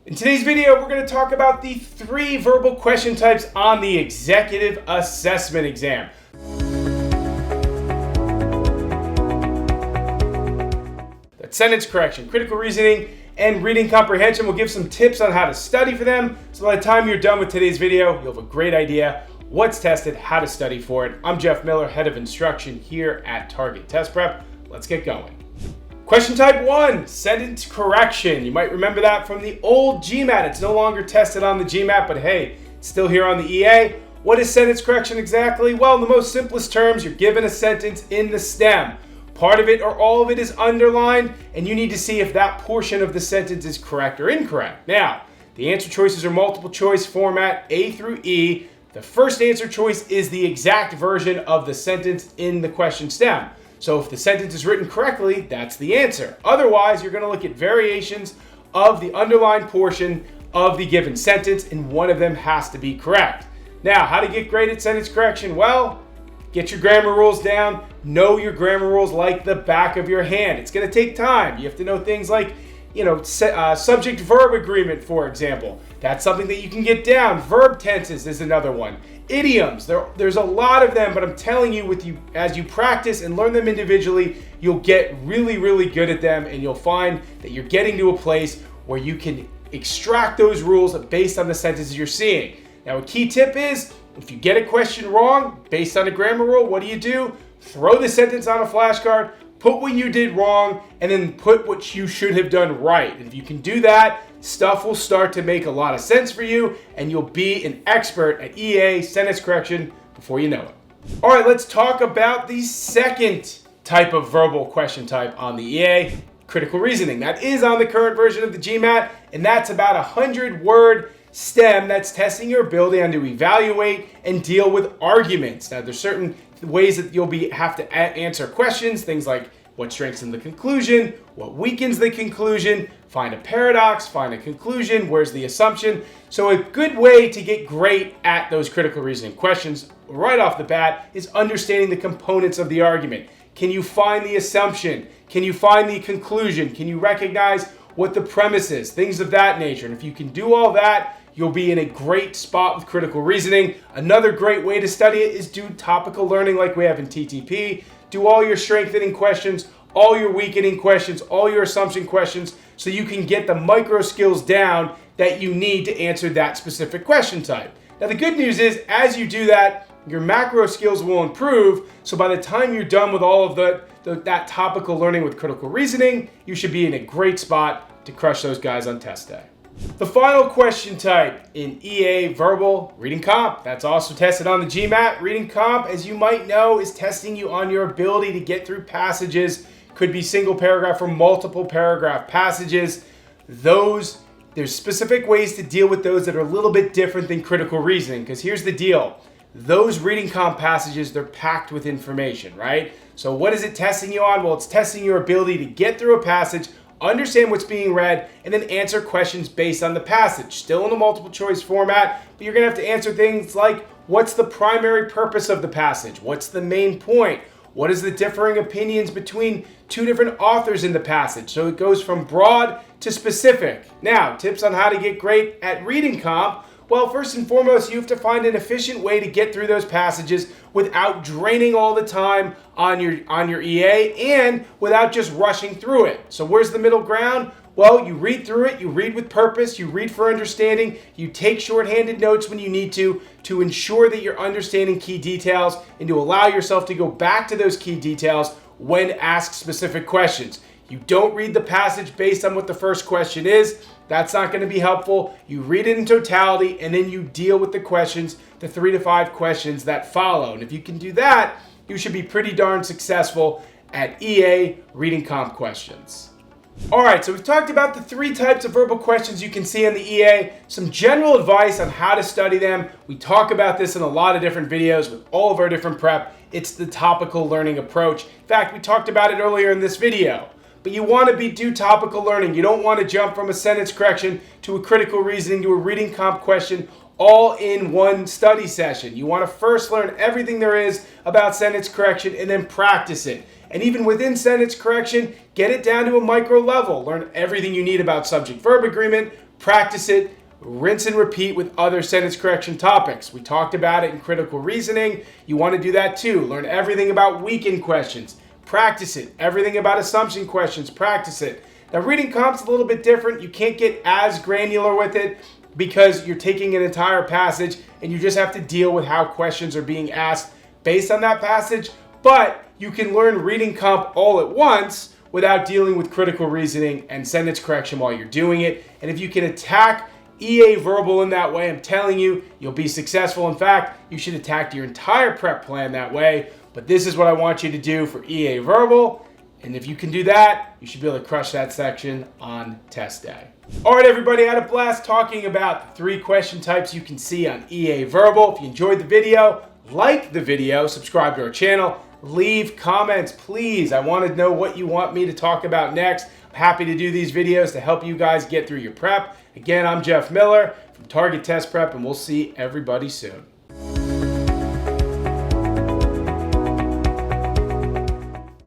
In today's video, we're going to talk about the 3 verbal question types on the executive assessment exam. That's sentence correction, critical reasoning, and reading comprehension. We'll give some tips on how to study for them. So by the time you're done with today's video, you'll have a great idea what's tested, how to study for it. I'm Jeff Miller, Head of Instruction here at Target Test Prep. Let's get going. Question type 1, sentence correction. You might remember that from the old GMAT. It's no longer tested on the GMAT, but hey, it's still here on the EA. What is sentence correction exactly? Well, in the most simplest terms, you're given a sentence in the stem. Part of it or all of it is underlined, and you need to see if that portion of the sentence is correct or incorrect. Now, the answer choices are multiple choice format, A through E. The first answer choice is the exact version of the sentence in the question stem. So if the sentence is written correctly, that's the answer. Otherwise, you're going to look at variations of the underlined portion of the given sentence, and one of them has to be correct. Now, how to get great at sentence correction? Well, get your grammar rules down. Know your grammar rules like the back of your hand. It's going to take time. You have to know things like, subject-verb agreement, for example. That's something that you can get down. Verb tenses is another one. Idioms, there's a lot of them, but I'm telling you, as you practice and learn them individually, you'll get really, really good at them, and you'll find that you're getting to a place where you can extract those rules based on the sentences you're seeing. Now, a key tip is, if you get a question wrong based on a grammar rule, what do? Throw the sentence on a flashcard, put what you did wrong, and then put what you should have done right. And if you can do that, stuff will start to make a lot of sense for you, and you'll be an expert at EA sentence correction before you know it. All right, let's talk about the second type of verbal question type on the EA, critical reasoning. That is on the current version of the GMAT, and that's about 100-word stem that's testing your ability on to evaluate and deal with arguments. Now, there's certain ways that you'll have to answer questions, things like what strengthens the conclusion, what weakens the conclusion, find a paradox, find a conclusion, where's the assumption. So a good way to get great at those critical reasoning questions right off the bat is understanding the components of the argument. Can you find the assumption? Can you find the conclusion? Can you recognize what the premise is? Things of that nature. And if you can do all that, you'll be in a great spot with critical reasoning. Another great way to study it is do topical learning like we have in TTP. Do all your strengthening questions, all your weakening questions, all your assumption questions, so you can get the micro skills down that you need to answer that specific question type. Now, the good news is, as you do that, your macro skills will improve. So by the time you're done with all of that topical learning with critical reasoning, you should be in a great spot to crush those guys on test day. The final question type in EA verbal, reading comp. That's also tested on the GMAT. Reading comp, as you might know, is testing you on your ability to get through passages. Could be single paragraph or multiple paragraph passages. There's specific ways to deal with those that are a little bit different than critical reasoning, because here's the deal. Those reading comp passages, they're packed with information, right? So what is it testing you on? Well, it's testing your ability to get through a passage, understand what's being read, and then answer questions based on the passage. Still in the multiple choice format, but you're going to have to answer things like, what's the primary purpose of the passage? What's the main point? What is the differing opinions between 2 different authors in the passage? So it goes from broad to specific. Now, tips on how to get great at reading comp. Well, first and foremost, you have to find an efficient way to get through those passages without draining all the time on your EA and without just rushing through it. So where's the middle ground? Well, you read through it, you read with purpose, you read for understanding, you take shorthanded notes when you need to ensure that you're understanding key details and to allow yourself to go back to those key details when asked specific questions. You don't read the passage based on what the first question is. That's not going to be helpful. You read it in totality, and then you deal with the questions, the 3 to 5 questions that follow. And if you can do that, you should be pretty darn successful at EA reading comp questions. All right, so we've talked about the 3 types of verbal questions you can see on the EA, some general advice on how to study them. We talk about this in a lot of different videos with all of our different prep. It's the topical learning approach. In fact, we talked about it earlier in this video. But you want to do topical learning. You don't want to jump from a sentence correction to a critical reasoning to a reading comp question all in one study session. You want to first learn everything there is about sentence correction and then practice it. And even within sentence correction, get it down to a micro level. Learn everything you need about subject-verb agreement, Practice it, rinse and repeat with other sentence correction topics. We talked about it in critical reasoning. You want to do that too. Learn everything about weekend questions. Practice it. Everything about assumption questions. Practice it. Now, reading comp's a little bit different. You can't get as granular with it because you're taking an entire passage and you just have to deal with how questions are being asked based on that passage. But you can learn reading comp all at once without dealing with critical reasoning and sentence correction while you're doing it. And if you can attack EA Verbal in that way, I'm telling you, you'll be successful. In fact, you should attack your entire prep plan that way. But this is what I want you to do for EA Verbal. And if you can do that, you should be able to crush that section on test day. All right, everybody, I had a blast talking about the 3 question types you can see on EA Verbal. If you enjoyed the video, like the video, subscribe to our channel, leave comments, please. I want to know what you want me to talk about next. I'm happy to do these videos to help you guys get through your prep. Again, I'm Jeff Miller from Target Test Prep, and we'll see everybody soon.